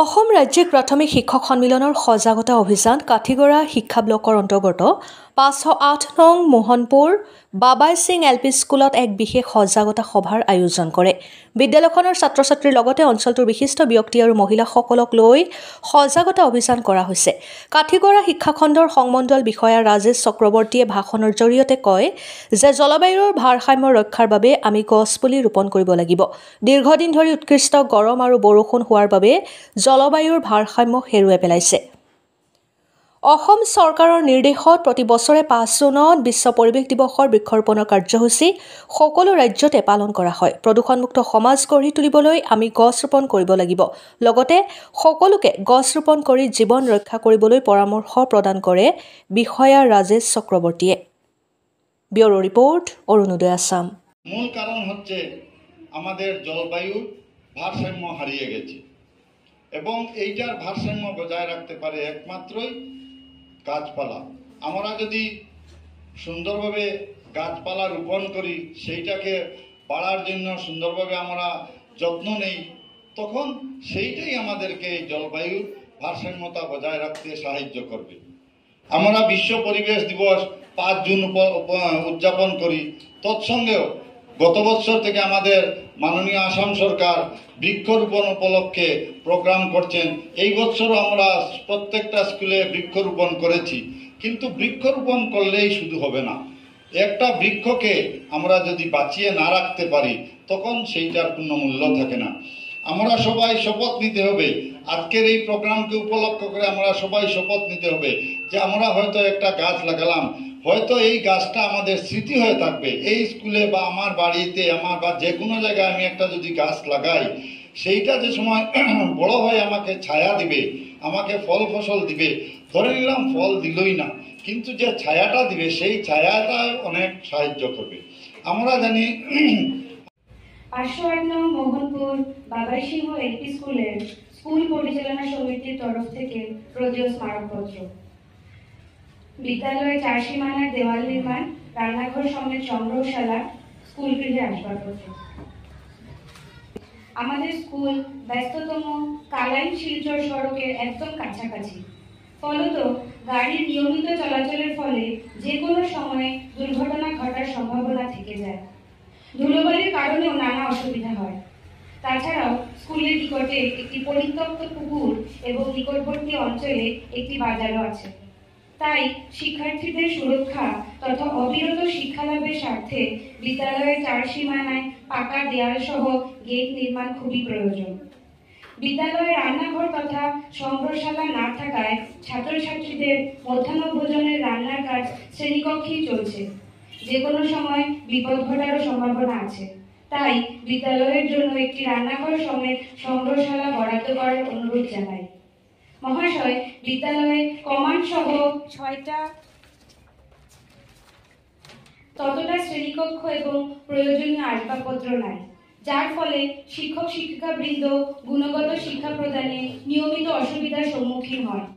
অসম ৰাজ্যিক প্ৰাথমিক শিক্ষক সন্মিলনৰ সজাগতা অভিযান কাঠিগড়া শিক্ষা ব্লকৰ অন্তৰ্গত 508 নং মোহনপুৰ বাবাই সিং এলপি স্কুলত এক বিশেষ সজাগতা সভাৰ আয়োজন কৰে। বিদ্যালয়খনৰ ছাত্ৰ-ছাত্ৰীৰ লগতে অঞ্চলটোৰ বিশিষ্ট ব্যক্তি আৰু মহিলাসকলক লৈ সজাগতা অভিযান কৰা হৈছে। কাঠিগড়া শিক্ষাখণ্ডৰ সংমণ্ডল বিষয়া ৰাজেশ চক্ৰৱৰ্তীয়ে ভাষণৰ জৰিয়তে কয় যে জলবায়ুৰ ভাৰসাম্য ৰক্ষাৰ বাবে আমি গছপুলি ৰোপণ কৰিব লাগিব। দীৰ্ঘদিন ধৰি উৎকৃষ্ট গৰম আৰু বৰষুণ হোৱাৰ বাবে জলবায়ুৰ ভাৰসাম্য হেৰুৱাই পেলাইছে। অসম চৰকাৰৰ নিৰ্দেশত প্ৰতি বছৰে 5 জুনত বিশ্ব পৰিৱেশ দিৱসৰ বৃক্ষৰোপণৰ কাৰ্যসূচী সকলো ৰাজ্যতে পালন কৰা হয়। প্ৰদূষণমুক্ত সমাজ গঢ়ি তুলিবলৈ আমি গছ ৰোপণ কৰিব লাগিব। লগতে সকলোকে গছ ৰোপণ কৰি জীৱন ৰক্ষা কৰিবলৈ পৰামৰ্শ প্ৰদান কৰে বিষয়া ৰাজেশ চক্ৰৱৰ্তীয়ে। ব্যুরো রিপোর্ট অরুণোদয় আসাম। মূল কারণ হচ্ছে আমাদের জলবায়ুর ভারসাম্য হারিয়ে গেছে এবং এইটার ভারসাম্য বজায় রাখতে পারে একমাত্রই গাছপালা। আমরা যদি সুন্দরভাবে গাছপালা রোপণ করি, সেইটাকে বাড়ার জন্য সুন্দরভাবে আমরা যত্ন নেই, তখন সেইটাই আমাদেরকে জলবায়ুর ভারসাম্যতা বজায় রাখতে সাহায্য করবে। আমরা বিশ্ব পরিবেশ দিবস 5 জুন উদযাপন করি। তৎসঙ্গেও গত বছর থেকে আমাদের মাননীয় আসাম সরকার বৃক্ষরোপণ উপলক্ষে প্রোগ্রাম করছেন। এই বছরও আমরা প্রত্যেকটা স্কুলে বৃক্ষরোপণ করেছি। কিন্তু বৃক্ষরোপণ করলেই শুধু হবে না, একটা বৃক্ষকে আমরা যদি বাঁচিয়ে না রাখতে পারি তখন সেইটার কোনো মূল্য থাকে না। আমরা সবাই শপথ নিতে হবে, আজকের এই প্রোগ্রামকে উপলক্ষ করে আমরা সবাই শপথ নিতে হবে যে আমরা হয়তো একটা গাছ লাগালাম, হয়তো এই গাছটা আমাদের স্মৃতি হয়ে থাকবে। এই স্কুলে বা আমার বাড়িতে আমার বা যে কোনো জায়গায় আমি একটা যদি গাছ লাগাই, সেইটা যে সময় বড় হয়ে আমাকে ছায়া দিবে, আমাকে ফল ফসল দিবে, ধরে নিলাম ফল দিলই না, কিন্তু যে ছায়াটা দিবে সেই ছায়াটা অনেক সাহায্য করবে। আমরা জানি 508 নং মোহনপুর বাবাই সিংহ এলপি স্কুলের স্কুল পরিচালনা সমিতির তরফ থেকে প্রদেয় স্মারকপত্র, বিদ্যালয়ে 4 সীমানার দেওয়াল নির্মাণ, রান্নাঘর সমেত সংগ্রহশালা, স্কুল গৃহের আসবাবপত্র। আমাদের স্কুল ব্যস্ততম কালাইন শিলচর সড়কের একদম কাছাকাছি, ফলত গাড়ির নিয়মিত চলাচলের ফলে যে কোনো সময়ে দুর্ঘটনা ঘটার সম্ভাবনা থেকে যায়। ধুলোবালির কারণেও নানা অসুবিধা হয়। তাছাড়াও স্কুলের নিকটে একটি পরিত্যক্ত পুকুর এবং নিকটবর্তী অঞ্চলে একটি বাজারও আছে। তাই শিক্ষার্থীদের সুরক্ষা তথা অবিরত শিক্ষালাভের স্বার্থে বিদ্যালয়ের 4 সীমানায় পাকা দেয়াল সহ গেট নির্মাণ খুবই প্রয়োজন। বিদ্যালয়ে রান্নাঘর তথা সংগ্রহশালা না থাকায় ছাত্রছাত্রীদের মধ্যাহ্ন ভোজনের রান্নার কাজ শ্রেণীকক্ষেই চলছে। যে কোনো সময় বিপদ ঘটারও সম্ভাবনা আছে। তাই বিদ্যালয়ের জন্য একটি রান্নাঘর সমেত সংগ্রহশালা বরাদ্দ করার অনুরোধ জানাই। মহাশয়, বিদ্যালয়ে কমান্ড সহ 6টা ততটা শ্রেণীকক্ষ এবং প্রয়োজনীয় আসবাবপত্র নাই, যার ফলে শিক্ষক শিক্ষিকাবৃন্দ গুণগত শিক্ষা প্রদানে নিয়মিত অসুবিধার সম্মুখীন হয়।